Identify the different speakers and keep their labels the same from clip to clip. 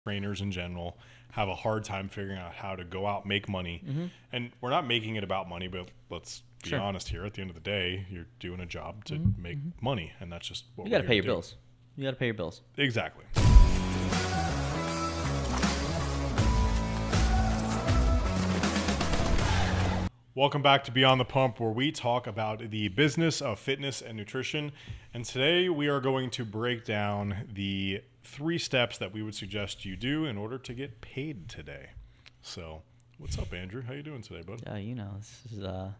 Speaker 1: trainers in general have a hard time figuring out how to go out, make money. And we're not making it about money, but let's be honest here. At the end of the day, you're doing a job to make money, and that's just what
Speaker 2: You got to pay your
Speaker 1: do.
Speaker 2: bills. You got to pay your bills.
Speaker 1: Exactly. Welcome back to Beyond the Pump, where we talk about the business of fitness and nutrition. And today we are going to break down the 3 steps that we would suggest you do in order to get paid today. So, what's up, Andrew? How you doing today, bud?
Speaker 2: Yeah, this is a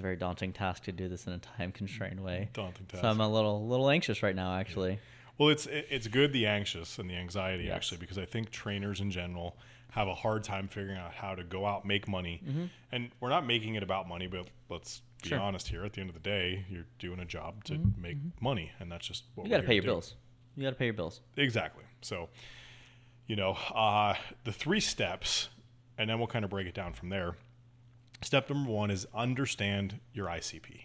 Speaker 2: very daunting task to do this in a time-constrained way.
Speaker 1: Daunting task.
Speaker 2: So I'm a little anxious right now, actually.
Speaker 1: Well, it's good, the anxious and the anxiety, actually, because I think trainers in general have a hard time figuring out how to go out, make money. And we're not making it about money, but let's be honest here. At the end of the day, you're doing a job to make money, and that's just what
Speaker 2: You got to pay your bills. You got to pay your bills.
Speaker 1: Exactly. So, the 3 steps, and then we'll kind of break it down from there. Step number 1 is understand your ICP,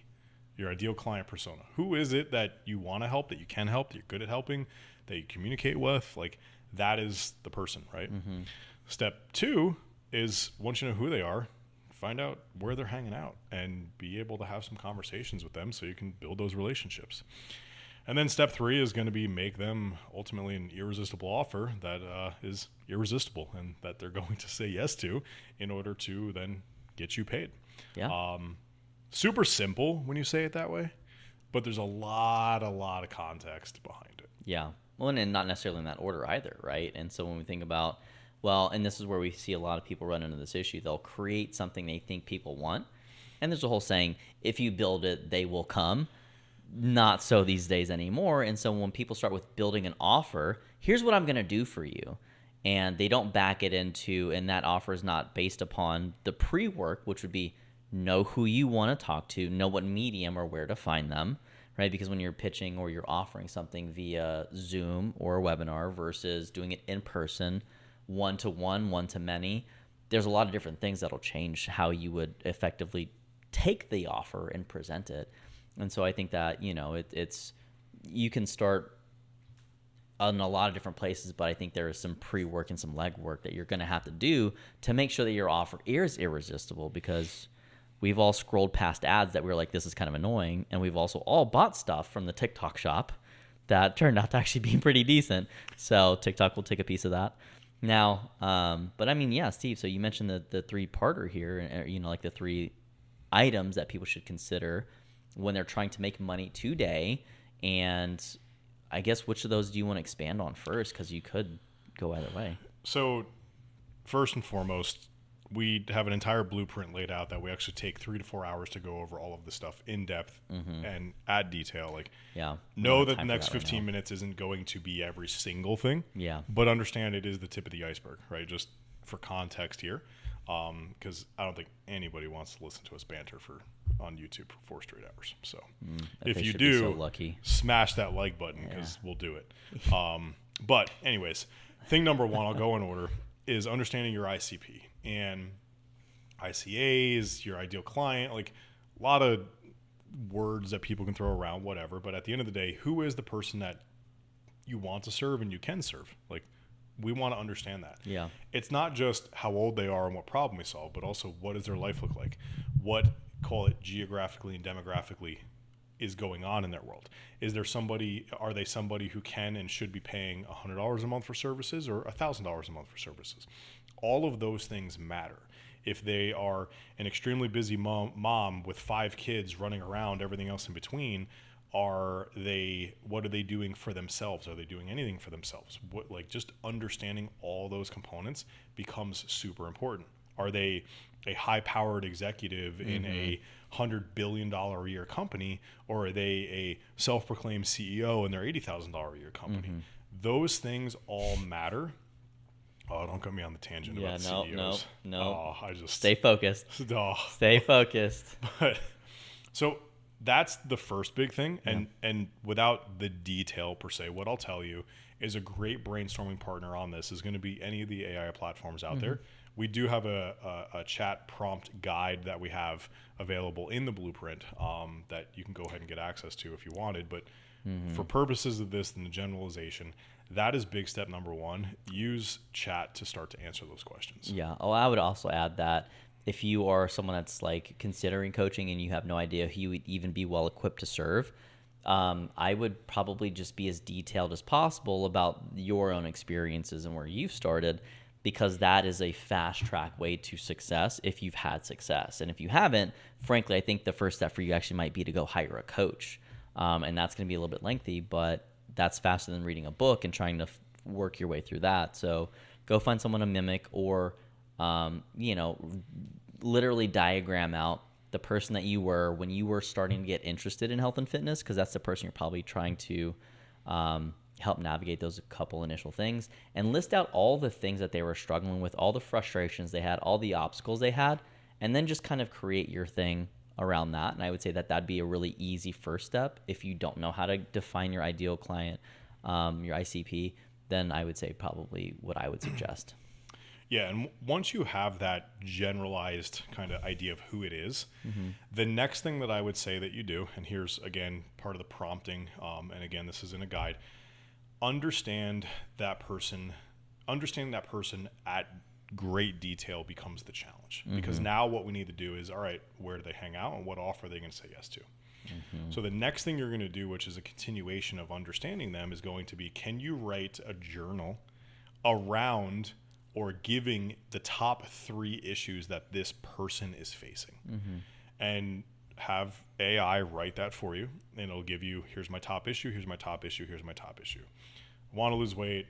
Speaker 1: your ideal client persona. Who is it that you want to help, that you can help, that you're good at helping, that you communicate with? Like, that is the person, right? Step 2 is, once you know who they are, find out where they're hanging out and be able to have some conversations with them so you can build those relationships. And then step 3 is going to be make them ultimately an irresistible offer that is irresistible and that they're going to say yes to in order to then get you paid.
Speaker 2: Yeah.
Speaker 1: Super simple when you say it that way, but there's a lot of context behind it.
Speaker 2: Yeah. Well, and not necessarily in that order either, right? And so when we think about, well, and this is where we see a lot of people run into this issue. They'll create something they think people want. And there's a whole saying, if you build it, they will come. Not so these days anymore. And so when people start with building an offer, here's what I'm going to do for you. And they don't back it into, and that offer is not based upon the pre-work, which would be know who you want to talk to, know what medium or where to find them, right? Because when you're pitching or you're offering something via Zoom or a webinar versus doing it in person, one-to-one, one-to-many, there's a lot of different things that'll change how you would effectively take the offer and present it. And so I think that, it's you can start in a lot of different places, but I think there is some pre-work and some legwork that you're going to have to do to make sure that your offer is irresistible, because we've all scrolled past ads that we were like, this is kind of annoying. And we've also all bought stuff from the TikTok shop that turned out to actually be pretty decent. So TikTok will take a piece of that. Now, but I mean, yeah, Steve, so you mentioned the 3-parter here, like the 3 items that people should consider when they're trying to make money today. And I guess which of those do you want to expand on first? Because you could go either way.
Speaker 1: So first and foremost, we have an entire blueprint laid out that we actually take 3 to 4 hours to go over all of this stuff in depth and add detail. Like, know that the next 15 minutes isn't going to be every single thing.
Speaker 2: Yeah.
Speaker 1: But understand it is the tip of the iceberg, right? Just for context here. Because I don't think anybody wants to listen to us banter on YouTube for 4 straight hours. So if you do,
Speaker 2: so lucky,
Speaker 1: smash that like button, because we'll do it. But anyways, thing number 1, I'll go in order, is understanding your ICP and ICAs, your ideal client, like a lot of words that people can throw around, whatever. But at the end of the day, who is the person that you want to serve and you can serve? Like, we want to understand that.
Speaker 2: Yeah.
Speaker 1: It's not just how old they are and what problem we solve, but also what does their life look like? What, call it geographically and demographically, is going on in their world? Are they somebody who can and should be paying $100 a month for services or $1,000 a month for services? All of those things matter. If they are an extremely busy mom with 5 kids running around, everything else in between, what are they doing for themselves? Are they doing anything for themselves? Just understanding all those components becomes super important. Are they a high-powered executive in a $100 billion a year company, or are they a self-proclaimed CEO in their $80,000 a year company? Those things all matter. Oh, don't get me on the tangent about CEOs.
Speaker 2: No.
Speaker 1: I just
Speaker 2: stay focused. Stay focused.
Speaker 1: But so that's the first big thing. And without the detail per se, what I'll tell you is a great brainstorming partner on this is going to be any of the AI platforms out there. We do have a chat prompt guide that we have available in the blueprint that you can go ahead and get access to if you wanted. But For purposes of this and the generalization, that is big step number one. Use chat to start to answer those questions.
Speaker 2: Yeah. Oh, I would also add that if you are someone that's like considering coaching and you have no idea who you would even be well equipped to serve, I would probably just be as detailed as possible about your own experiences and where you've started, because that is a fast track way to success if you've had success. And if you haven't, frankly, I think the first step for you actually might be to go hire a coach. And that's going to be a little bit lengthy, but that's faster than reading a book and trying to work your way through that. So go find someone to mimic, or, literally diagram out the person that you were when you were starting to get interested in health and fitness, because that's the person you're probably trying to help navigate those couple initial things, and list out all the things that they were struggling with, all the frustrations they had, all the obstacles they had, and then just kind of create your thing around that. And I would say that that'd be a really easy first step. If you don't know how to define your ideal client, your ICP, then I would say probably what I would suggest.
Speaker 1: Yeah, and once you have that generalized kind of idea of who it is, the next thing that I would say that you do, and here's, again, part of the prompting, and again, this is in a guide, understanding that person at great detail becomes the challenge. Because now what we need to do is, all right, where do they hang out and what offer are they going to say yes to? So the next thing you're going to do, which is a continuation of understanding them, is going to be, can you write a journal around or giving the top 3 issues that this person is facing, and have AI write that for you, and it'll give you, here's my top issue, here's my top issue, here's my top issue. Want to lose weight,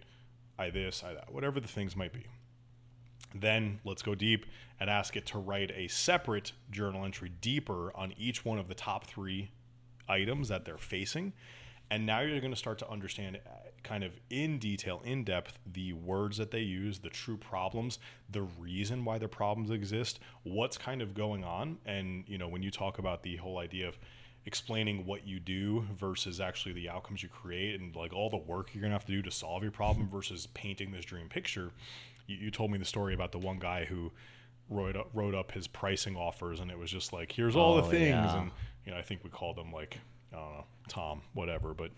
Speaker 1: I this, I that, whatever the things might be. Then let's go deep and ask it to write a separate journal entry deeper on each one of the top 3 items that they're facing. And now you're going to start to understand kind of in detail, in depth, the words that they use, the true problems, the reason why their problems exist, what's kind of going on. And, when you talk about the whole idea of explaining what you do versus actually the outcomes you create, and like all the work you're going to have to do to solve your problem versus painting this dream picture. You told me the story about the one guy who wrote up his pricing offers, and it was just like, here's all the things. Yeah. And, I think we called him like, I don't know, Tom, whatever. But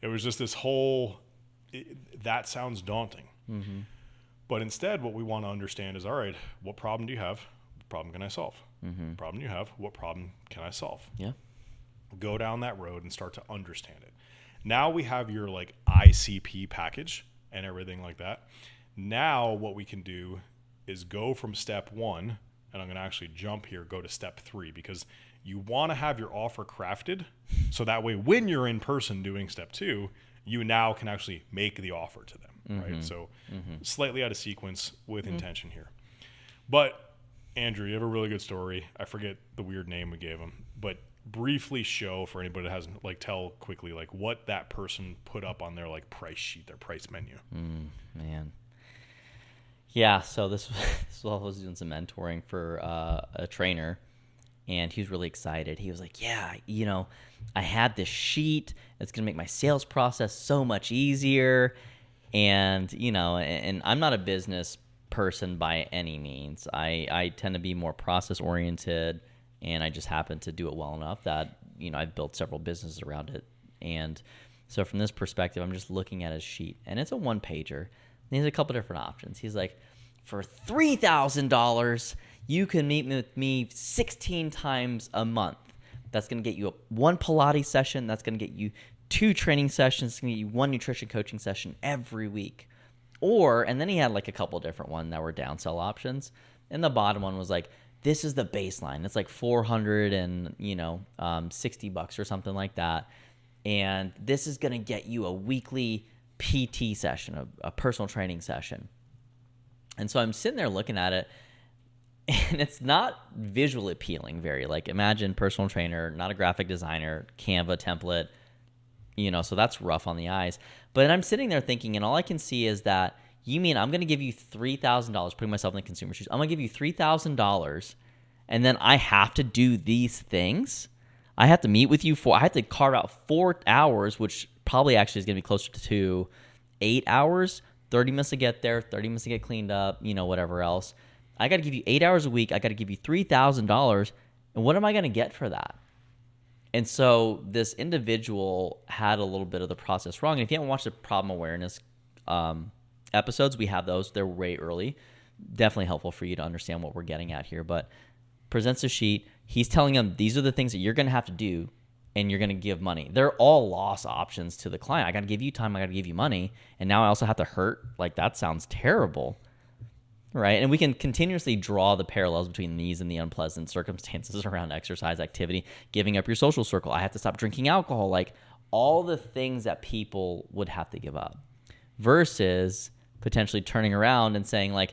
Speaker 1: it was just this whole, that sounds daunting. But instead, what we want to understand is, all right, what problem do you have? What problem can I solve? Problem you have, what problem can I solve?
Speaker 2: Yeah.
Speaker 1: Go down that road and start to understand it. Now we have your like ICP package and everything like that. Now what we can do is go from step 1, and I'm going to actually jump here, go to step 3, because you want to have your offer crafted so that way when you're in person doing step 2, you now can actually make the offer to them, right? So slightly out of sequence with intention here. But Andrew, you have a really good story. I forget the weird name we gave him, but briefly show for anybody that hasn't, like, tell quickly like what that person put up on their like price sheet, their price menu.
Speaker 2: Man. Yeah, so this I was doing some mentoring for a trainer, and he was really excited. He was like, yeah, I had this sheet. It's going to make my sales process so much easier. And, and I'm not a business person by any means. I tend to be more process oriented, and I just happen to do it well enough that, I've built several businesses around it. And so from this perspective, I'm just looking at his sheet, and it's a 1-pager. And he has a couple different options. He's like, for $3,000, you can meet with me 16 times a month. That's going to get you 1 Pilates session. That's going to get you 2 training sessions. It's going to get you 1 nutrition coaching session every week. And then he had like a couple different ones that were downsell options. And the bottom one was like, this is the baseline. It's like $460 or something like that. And this is going to get you a weekly PT session, a personal training session. And so I'm sitting there looking at it, and it's not visually appealing very. Like, imagine personal trainer, not a graphic designer, Canva template, so that's rough on the eyes. But I'm sitting there thinking, and all I can see is that, you mean I'm going to give you $3,000, putting myself in the consumer shoes, I'm going to give you $3,000, and then I have to do these things? I have to meet with you I have to carve out 4 hours, which probably actually is going to be closer to 8 hours, 30 minutes to get there, 30 minutes to get cleaned up, whatever else. I got to give you 8 hours a week. I got to give you $3,000. And what am I going to get for that? And so this individual had a little bit of the process wrong. And if you haven't watched the problem awareness episodes, we have those. They're way early. Definitely helpful for you to understand what we're getting at here. But presents a sheet. He's telling them these are the things that you're going to have to do, and you're going to give money. They're all loss options to the client. I got to give you time. I got to give you money. And now I also have to hurt. Like, that sounds terrible. Right. And we can continuously draw the parallels between these and the unpleasant circumstances around exercise activity, giving up your social circle. I have to stop drinking alcohol, like all the things that people would have to give up versus potentially turning around and saying like,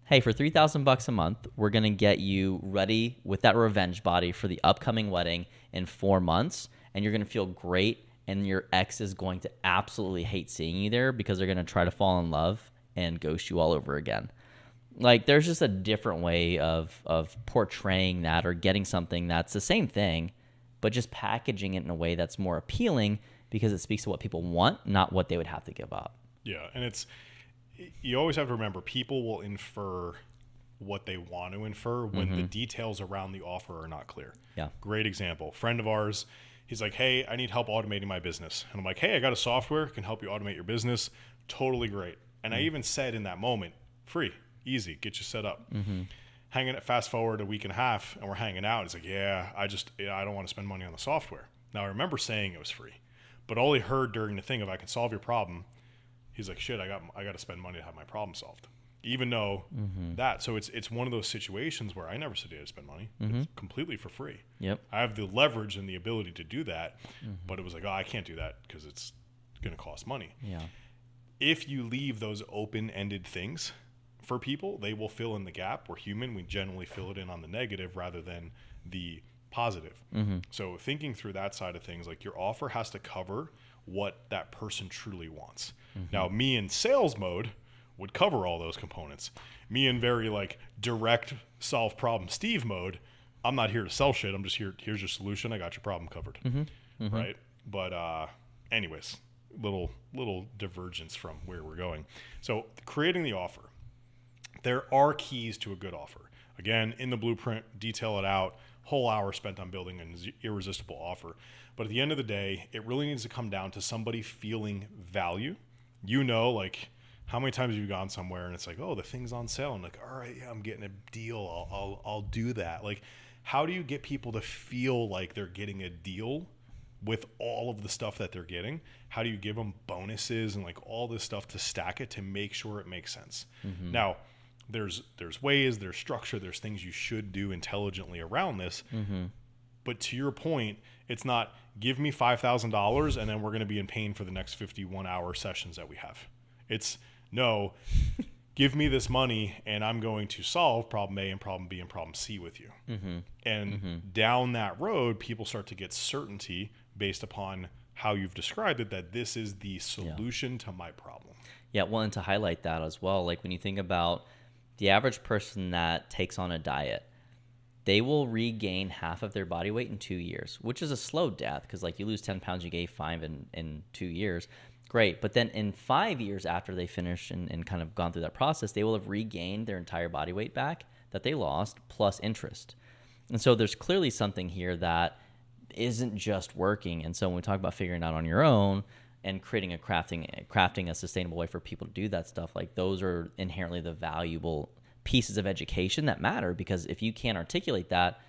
Speaker 2: hey, for $3,000 a month, we're going to get you ready with that revenge body for the upcoming wedding in 4 months. And you're going to feel great. And your ex is going to absolutely hate seeing you there because they're going to try to fall in love and ghost you all over again. Like, there's just a different way of portraying that or getting something that's the same thing, but just packaging it in a way that's more appealing because it speaks to what people want, not what they would have to give up.
Speaker 1: Yeah, and you always have to remember, people will infer what they want to infer when the details around the offer are not clear.
Speaker 2: Yeah.
Speaker 1: Great example. Friend of ours, he's like, hey, I need help automating my business. And I'm like, hey, I got a software, can help you automate your business. Totally great. And I even said in that moment, free. Easy, get you set up. Hanging it, fast forward a week and a half, and we're hanging out. He's like, yeah, I don't want to spend money on the software. Now, I remember saying it was free, but all he heard during the thing of I can solve your problem, he's like, shit, I got to spend money to have my problem solved. Even though that, so it's one of those situations where I never said I had to spend money. It's completely for free.
Speaker 2: Yep.
Speaker 1: I have the leverage and the ability to do that, but it was like, oh, I can't do that because it's going to cost money.
Speaker 2: Yeah.
Speaker 1: If you leave those open-ended things for people, they will fill in the gap. We're human. We generally fill it in on the negative rather than the positive. So thinking through that side of things, like your offer has to cover what that person truly wants. Now, me in sales mode would cover all those components. Me in very like direct solve problem Steve mode, I'm not here to sell shit. I'm just here. Here's your solution. I got your problem covered. Right. But anyways, little divergence from where we're going. So creating the offer. There are keys to a good offer. Again, in the blueprint, detail it out. Whole hour spent on building an irresistible offer. But at the end of the day, it really needs to come down to somebody feeling value. You know, like how many times have you gone somewhere and it's like, oh, the thing's on sale. And like, all right, yeah, I'm getting a deal. I'll do that. Like, how do you get people to feel like they're getting a deal with all of the stuff that they're getting? How do you give them bonuses and like all this stuff to stack it to make sure it makes sense? Now, there's ways, there's structure, there's things you should do intelligently around this. But to your point, it's not give me $5,000 and then we're going to be in pain for the next 51-hour sessions that we have. It's no, give me this money and I'm going to solve problem A and problem B and problem C with you. And down that road, people start to get certainty based upon how you've described it, that this is the solution to my problem.
Speaker 2: Yeah, well, and to highlight that as well, like when you think about the average person that takes on a diet, they will regain half of their body weight in 2 years, which is a slow death because like you lose 10 pounds, you gain 5 in 2 years. Great. But then in 5 years after they finish and kind of gone through that process, they will have regained their entire body weight back that they lost plus interest. And so there's clearly something here that isn't just working. And so when we talk about figuring it out on your own and creating crafting a sustainable way for people to do that stuff, like those are inherently the valuable pieces of education that matter, because if you can't articulate that,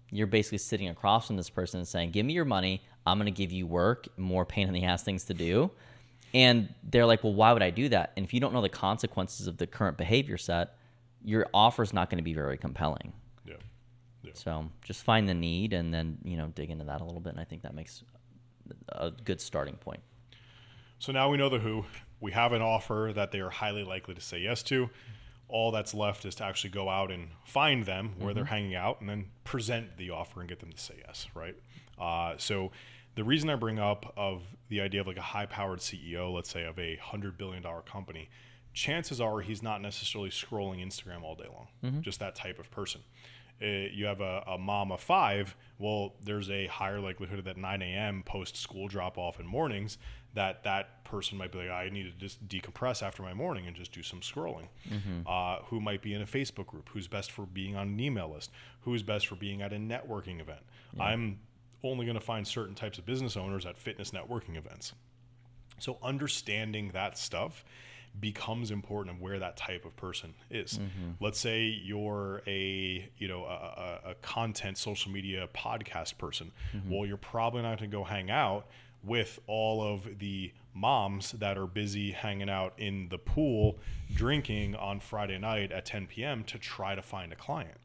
Speaker 2: you're basically sitting across from this person and saying, give me your money, I'm going to give you work, more pain in the ass things to do. And they're like, well, why would I do that? And if you don't know the consequences of the current behavior set, your offer is not going to be very compelling.
Speaker 1: Yeah.
Speaker 2: So just find the need and then, dig into that a little bit. And I think that makes a good starting point.
Speaker 1: So now we know the who. We have an offer that they are highly likely to say yes to. All that's left is to actually go out and find them where they're hanging out and then present the offer and get them to say yes, right? So the reason I bring up of the idea of like a high-powered CEO, let's say of a $100 billion company, chances are he's not necessarily scrolling Instagram all day long, just that type of person. You have a mom of 5, well, there's a higher likelihood that 9 a.m. post-school drop-off in mornings that person might be like, I need to just decompress after my morning and just do some scrolling. Who might be in a Facebook group, who's best for being on an email list, who's best for being at a networking event. I'm only going to find certain types of business owners at fitness networking events. So understanding that stuff becomes important of where that type of person is. Let's say you're a content social media podcast person. Well, you're probably not going to go hang out with all of the moms that are busy hanging out in the pool drinking on Friday night at 10 p.m. to try to find a client.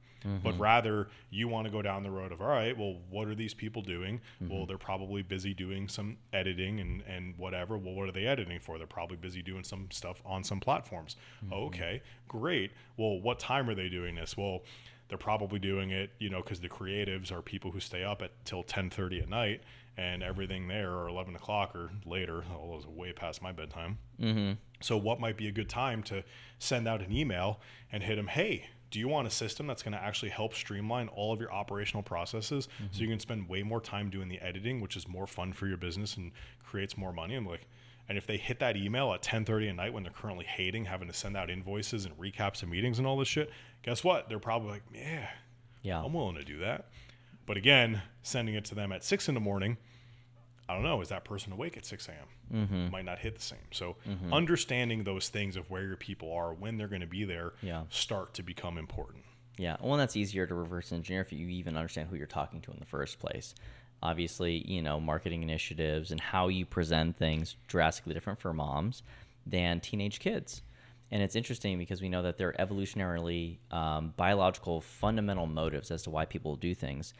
Speaker 1: But rather you want to go down the road of, all right, well, what are these people doing? Well, they're probably busy doing some editing and whatever. Well, what are they editing for? They're probably busy doing some stuff on some platforms. Okay, great. Well, what time are they doing this? Well, they're probably doing it, because the creatives are people who stay up till 10:30 at night, and everything there or 11 o'clock or later, although it's way past my bedtime. So what might be a good time to send out an email and hit them, hey, do you want a system that's going to actually help streamline all of your operational processes so you can spend way more time doing the editing, which is more fun for your business and creates more money? And if they hit that email at 10:30 at night when they're currently hating having to send out invoices and recaps of meetings and all this shit, guess what? They're probably like, yeah, I'm willing to do that. But again, sending it to them at 6 a.m, I don't know, is that person awake at 6 a.m? Might not hit the same. So understanding those things of where your people are, when they're going to be there, start to become important.
Speaker 2: Yeah. Well, that's easier to reverse engineer if you even understand who you're talking to in the first place. Obviously, marketing initiatives and how you present things drastically different for moms than teenage kids. And it's interesting because we know that there are evolutionarily biological fundamental motives as to why people do things.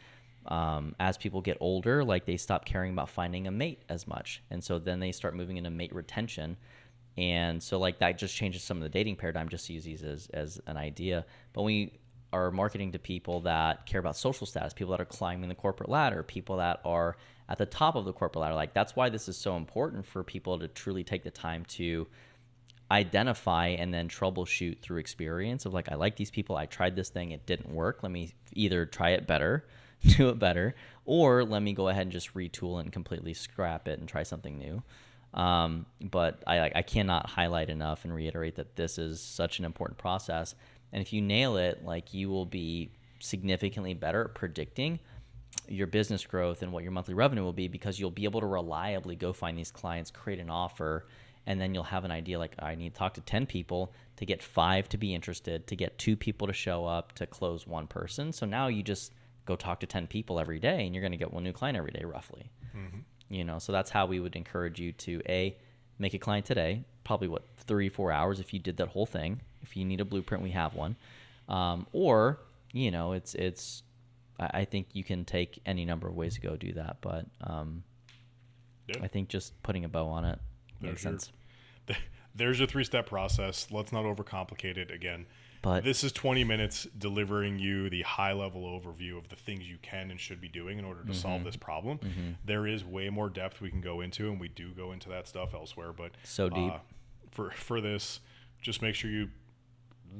Speaker 2: As people get older, like they stop caring about finding a mate as much. And so then they start moving into mate retention. And so like that just changes some of the dating paradigm, just to use these as an idea. But when we are marketing to people that care about social status, people that are climbing the corporate ladder, people that are at the top of the corporate ladder, like that's why this is so important for people to truly take the time to identify and then troubleshoot through experience of like, I like these people, I tried this thing, it didn't work. Let me either try it better, do it better, or let me go ahead and just retool and completely scrap it and try something new. But I cannot highlight enough and reiterate that this is such an important process. And if you nail it, like you will be significantly better at predicting your business growth and what your monthly revenue will be, because you'll be able to reliably go find these clients, create an offer, and then you'll have an idea like, I need to talk to 10 people to get 5 to be interested, to get 2 people to show up, to close 1 person. So now you just go talk to 10 people every day and you're going to get 1 new client every day roughly. So that's how we would encourage you to make a client today, probably 3-4 hours if you did that whole thing. If you need a blueprint, we have one. Or it's I think you can take any number of ways to go do that, but I think just putting a bow on it makes sense.
Speaker 1: There's your 3-step process. Let's not overcomplicate it again.
Speaker 2: But
Speaker 1: this is 20 minutes delivering you the high-level overview of the things you can and should be doing in order to solve this problem. There is way more depth we can go into, and we do go into that stuff elsewhere. But
Speaker 2: so deep.
Speaker 1: For this, just make sure you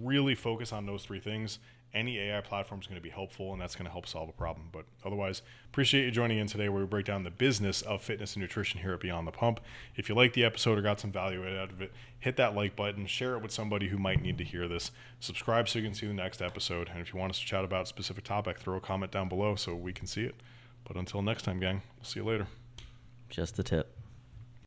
Speaker 1: really focus on those 3 things. Any AI platform is going to be helpful, and that's going to help solve a problem. But otherwise, appreciate you joining in today where we break down the business of fitness and nutrition here at Beyond the Pump. If you like the episode or got some value out of it, hit that like button, share it with somebody who might need to hear this. Subscribe so you can see the next episode. And if you want us to chat about a specific topic, throw a comment down below so we can see it. But until next time, gang, we'll see you later.
Speaker 2: Just the tip.